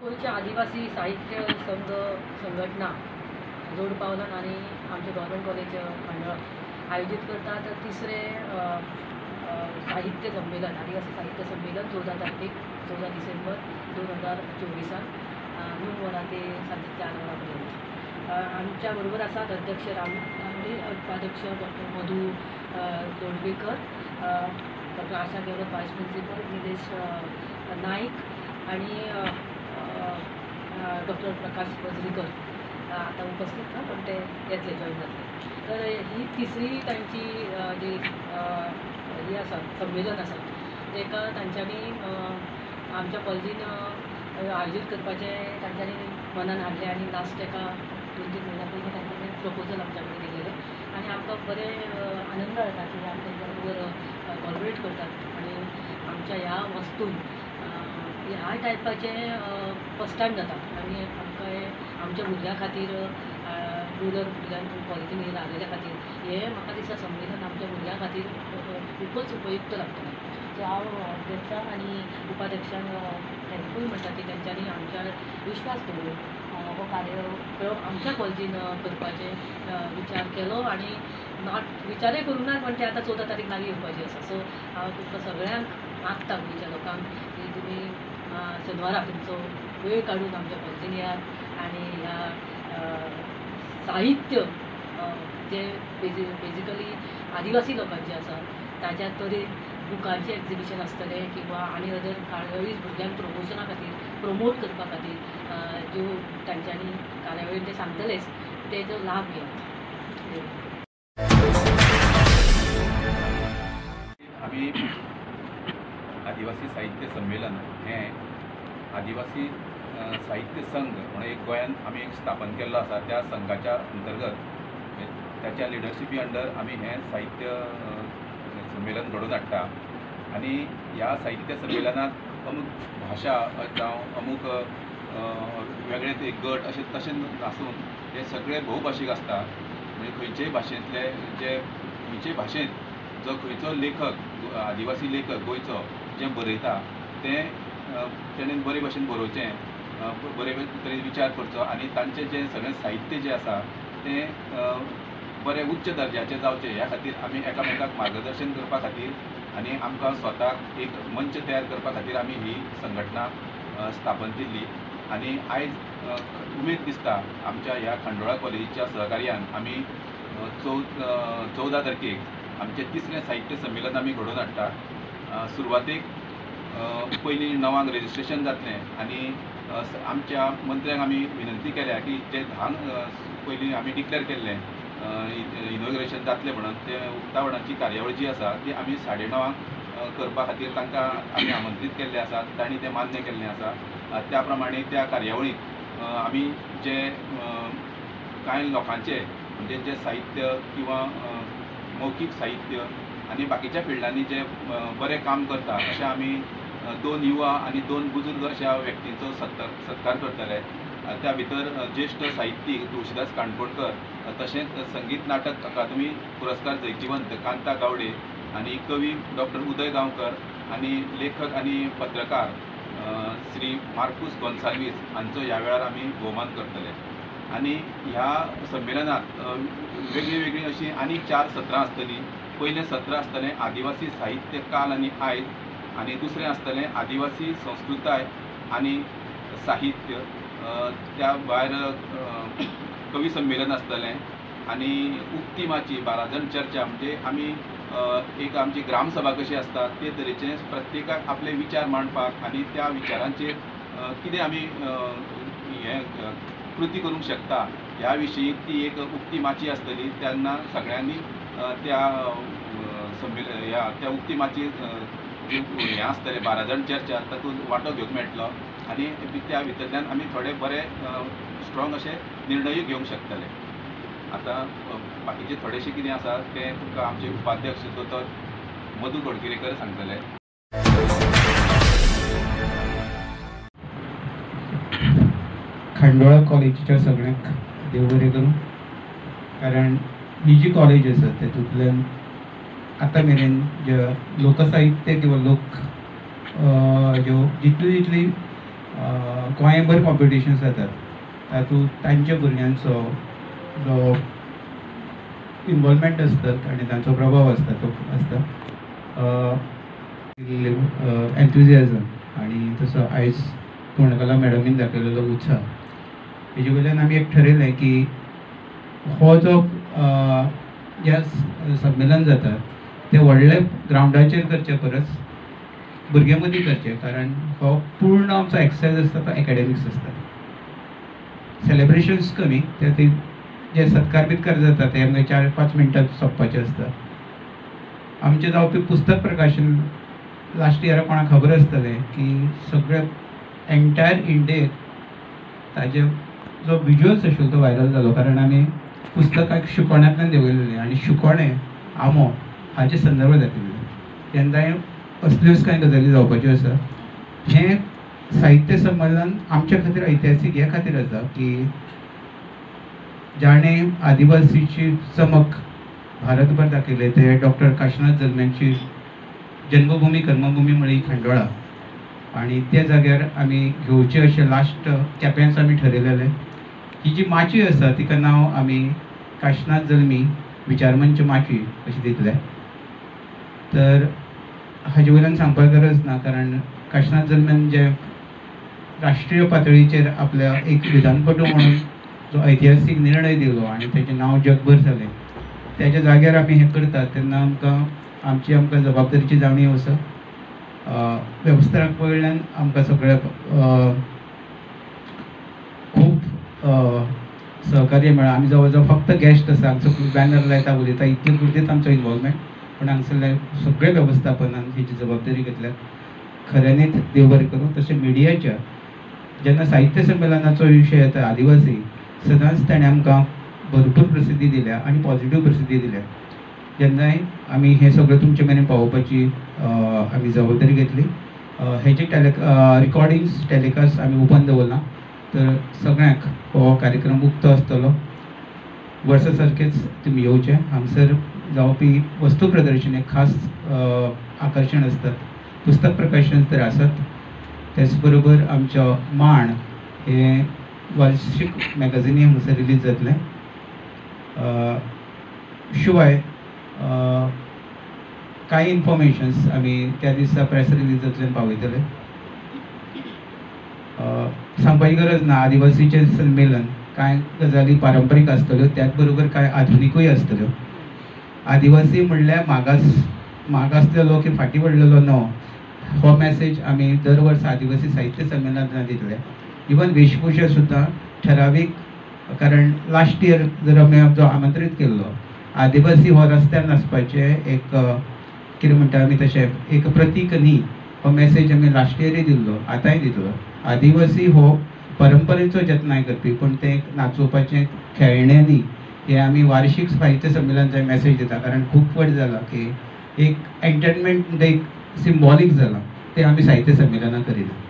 गोंयच्या आदिवासी साहित्य संघ संघटना जोड पावलां आणि आमचे गव्हर्मेंट कॉलेज खांडोळा आयोजित करतात तिसरे साहित्य संमेलन आदिवासी साहित्य संमेलन 14 तारखेक 14 डिसेंबर 2024 9 वरां ते सांजे 4 वरांपर्यंत आमच्या बरोबर आसात अध्यक्ष रामले उपाध्यक्ष डॉक्टर मधू दोंडवेकर डॉक्टर आशा गेवलत वायस प्रिन्सिपल निलेश नाईक आणि डॉक्टर प्रकाश पजरीकर आता उपस्थित ना पण ते येतले जॉईन जातले तर ही तिसरी तांची जी ही आसा संमेलन आसा तेका तांच्यांनी आमच्या कॉलेजीन आयोजीत करपाचें तांच्यांनी मनान हाडलें आनी लास्ट एका 2-3 म्हयन्या पयलीं तांच्यांनी प्रपोजल आमच्या कडेन दिलेलें आनी आमकां बरें आनंद जाता की आमी तांच्या बरोबर कॉलबरेट करतात आनी आमच्या ह्या वस्तून ह्या टायपाचे फस्ट टायम जाता आनी आमकां आमच्या भुरग्यां खातीर रुरल भुरग्यांक कॉलेजीन रावलेल्या खातीर हे म्हाका दिसता संमेलन आमच्या भुरग्यां खातीर खूबच उपयुक्त लागतलें सो हांव अध्यक्षांक आनी उपाध्यक्षांक थँकफूल म्हणटा की तेंच्यांनी आमच्यार विश्वास दवरून हो कार्यक्रम आमच्या कॉलेजीन करपाचे विचार केलो आनी विचारय करूंक ना पण ते आतां 14 तारीख लागीं येवपाची आसा सो हांव तुमकां सगळ्यांक मागता गोंयच्या लोकांक की तुमी शेनवारा तुमचो वेळ काडून आमच्या कॉलेजीन येयात आनी ह्या साहित्य जे बेजिकली आदिवासी लोकांचें आसा ताच्या तरेन बुकांचें एक्झिबिशन आसतलें किंवा आनी अदर कार्यावळी भुरग्यांक प्रमोशना खातीर प्रमोट करपा खातीर ज्यो तांच्यांनी कार्यावळीन ते सांगतलेच तेजो लाभ घेयात. आमी आदिवासी साहित्य संमेलन हे आदिवासी साहित्य संघ म्हणून एक गोंयान आमी एक स्थापन केल्लो आसा त्या संघाच्या अंतर्गत त्याच्या लिडरशिपी अंडर आमी हे साहित्य संमेलन घडोवन हाडटा आनी ह्या साहित्य संमेलनात अमूक भाशा जावं अमूक वेगळे एक गट अशें तशें आसून हे सगळे भोवभाशीक आसता म्हणजे खंयचेय भाशेंतले जे खंयचेय भाशेंत जो खंयचो लेखक आदिवासी लेखक गोंयचो जें बरयता तें तेणें बरे भशेन बरोवचें बरे तरेन विचार करचो आनी तांचें जें सगळें साहित्य जें आसा तें बरें उच्च दर्जाचें जावचें ह्या खातीर आमी एकामेकाक मार्गदर्शन करपा खातीर आनी आमकां स्वताक एक मंच तयार करपा खातीर आमी ही संघटना स्थापन केल्ली आनी आयज उमेद दिसता आमच्या ह्या खांडोळा कॉलेजीच्या सहकार्यान आमी 14 तारखेक आमचें तिसरें साहित्य संमेलन आमी घडोवन हाडटा. सुरवातेक पयलीं 9 रेजिस्ट्रेशन जातलें आनी आमच्या मंत्र्यांक आमी विनंती केल्या की जे 10 पयलीं आमी डिक्लेअर केल्लें इनॉग्रेशन जातलें म्हणून ते उक्तावणाची कार्यावळ जी आसा ती आमी 9:30 करपा खातीर तांकां आमी आमंत्रीत केल्लें आसा तांणी तें मान्य केल्लें आसा. त्या प्रमाणे त्या कार्यावळीक आमी जे कांय लोकांचे म्हणजे जे साहित्य किंवा मौखीक साहित्य आनी बाकीच्या फिल्डांनी जे बरें काम करता अशें आमी 2 युवा आनी 2 बुजुर्ग अशा व्यक्तींचो सत्कार करतले. त्या भितर ज्येश्ठ साहित्यीक तुळशीदास काणकोणकर तशेंच संगीत नाटक अकादमी पुरस्कार जैतिवंत कांता गावडे आनी कवी डॉक्टर उदय गांवकर आनी लेखक आनी पत्रकार श्री मार्कूस गोन्साल्वीस हांचो ह्या वेळार आमी भोवमान करतले. आनी ह्या संमेलनात वेगळी वेगळी अशी आनी 4 सत्रां आसतलीं. पयलें सत्र आसतलें आदिवासी साहित्य काल आनी आयज आनी दुसरें आसतलें आदिवासी संस्कृताय आनी साहित्य. त्या भायर कवी संमेलन आसतलें आनी उक्तीमाची 12 जाण चर्चा म्हणजे आमी एक आमची ग्रामसभा कशी आसता ते तरेचे प्रत्येकाक आपले विचार मांडपाक आनी त्या विचारांचेर कितें आमी हें कृती करूंक शकता ह्या विशीं ती एक उक्तीमाची आसतली. तेन्ना सगळ्यांनी त्या त्या उक्तीमाची हें आसतलें 12 जाण चर्चा तातूंत वांटो घेवंक मेळटलो आनी त्या भितरल्यान आमी थोडे बरे स्ट्रॉंग अशे निर्णय घेवंक शकतले. आतां बाकीचे थोडेशें कितें आसा तें तुमकां आमचे उपाध्यक्ष दोतोर मधू तोडकिरेकर सांगतले. खांडोळा कॉलेजीच्या सगळ्यांक देव बरें करूं. कारण ही जी कॉलेज आसा तेतूंतल्यान आतां मेरेन जे लोकसाहित्य किंवा लोक ज्यो जितली गोंयभर कॉम्पिटिशन्स जातात तातूंत तांच्या भुरग्यांचो जो इन्वॉल्वमेंट आसतात आनी तांचो प्रभाव आसता तो आसता एन्थुजियाजम आनी तसो आयज पूर्णकला मॅडमीन दाखयलेलो उत्साह हेजे वयल्यान आमी एक ठरयलें की हो जो जे संमेलन जाता ते व्हडले ग्रावंडाचेर करचे परस भुरग्यां मदीं करचे कारण हो पूर्ण आमचो एक्सरसायज आसता तो एकाडेमिक्स आसता सेलेब्रेशन्स कमी ते जे सत्कार बित्कार जाता ते आमकां 4-5 मिनटांत सोंपपाचे आसता आमचे जावपी पुस्तक प्रकाशन लास्ट इयरा कोणाक खबर आसतलें की सगळे एंटायर इंडियेक ताजे जो विज्युअल्स आशिल्लो तो व्हायरल जालो कारण आमी पुस्तकाक शिकोवण्यांतल्यान देंवयलेलें आनी शिकोवणें आमो हाचे संदर्भ दाखयलेले तेन्नाय असल्योच कांय गजाली जावपाच्यो आसा हें साहित्य संमेलन आमच्या खातीर ऐतिहासीक ह्या खातीर आसा की जाणे आदिवासीची चमक भारतभर दाखयले ते डॉक्टर काशिनाथ जल्म्यांची जन्मभूमी कर्मभूमी म्हळ्यार खंडोळा आनी त्या जाग्यार आमी घेवचे अशें लास्ट केप्यांच आमी ठरयलेलें ही जी माची आसा तिका नांव आमी काशिनाथ जल्मी विचारमंच माची अशें दितले तर हाजे वयल्यान सांगपाक गरज ना कारण काशिनाथ जल्म्यान जे राष्ट्रीय पातळीचेर आपल्या एक विधानपटू म्हणून जो ऐतिहासीक निर्णय दिलो आनी तेजें नांव जगभर जालें त्याच्या जाग्यार आमी हें करतात तेन्ना आमकां जबाबदारीची जाणीव आसा वेवस्थापक वयल्यान आमकां सगळ्याक खूब सहकार्य मेळ्ळां आमी जवळ जवळ फक्त गेस्ट आसा आमचो बॅनर लायता उलयता इतले पुरतेच आमचो इन्वॉल्वमेंट पूण हांगसरल्या सगळ्या वेवस्थापनान हेची जबाबदारी घेतल्या खऱ्यांनीच देव बरें करूं तशें मिडियाच्या जेन्ना साहित्य संमेलनाचो विशय येता आदिवासी सदांच ताणें आमकां भरपूर प्रसिद्धी दिल्या आनी पॉझिटिव्ह प्रसिद्धी दिल्या जेन्नाय आमी हें सगळें तुमचे मेरेन पावोवपाची आमी जबाबदारी घेतली हेचे रिकॉर्डिंग्स टॅलिकास्ट आमी ओपन दवरना तर सगळ्यांक हो कार्यक्रम मुक्त आसतलो वर्सा सारकेच तुमी येवचे हांगसर जावपी वस्तू प्रदर्शन एक खास आकर्शण आसतात पुस्तक प्रकाशन तर आसात त्याच बरोबर आमचो मांड हे वार्षिक मॅगझिनी हांगसर रिलीज जातलें शिवाय कांय इन्फॉर्मेशन्स आमी त्या दिसा प्रेस रिलीजांतल्यान पावयतले सांगपाची गरज ना आदिवासीचें संमेलन कांय गजाली पारंपारीक आसतल्यो त्याच बरोबर कांय आधुनिकूय आसतल्यो आदिवासी म्हणल्यार मागासलेलो की फाटीं पडलेलो न्हय हो मॅसेज आमी दर वर्सा आदिवासी साहित्य संमेलनांत दितले इवन वेशभूषा सुद्दां ठरावीक कारण लास्ट इयर जर आमी जो आमंत्रीत केल्लो आदिवासी हो रस्त्यार नाचपाचें एक कितें म्हणटा आमी तशें एक प्रतीक न्ही हो मॅसेज आमी लास्ट इयरूय दिल्लो आतांय दितलो आदिवासी हो परंपरेचो जतनाय करपी पूण तें एक नाचोवपाचें खेळणें न्ही हे आमी वार्षिक साहित्य संमेलनाचो मॅसेज दिता कारण खूब फावट जाला की एक एंटरटेनमेंट एक सिंबॉलीक जाला तें आमी साहित्य संमेलनां करिना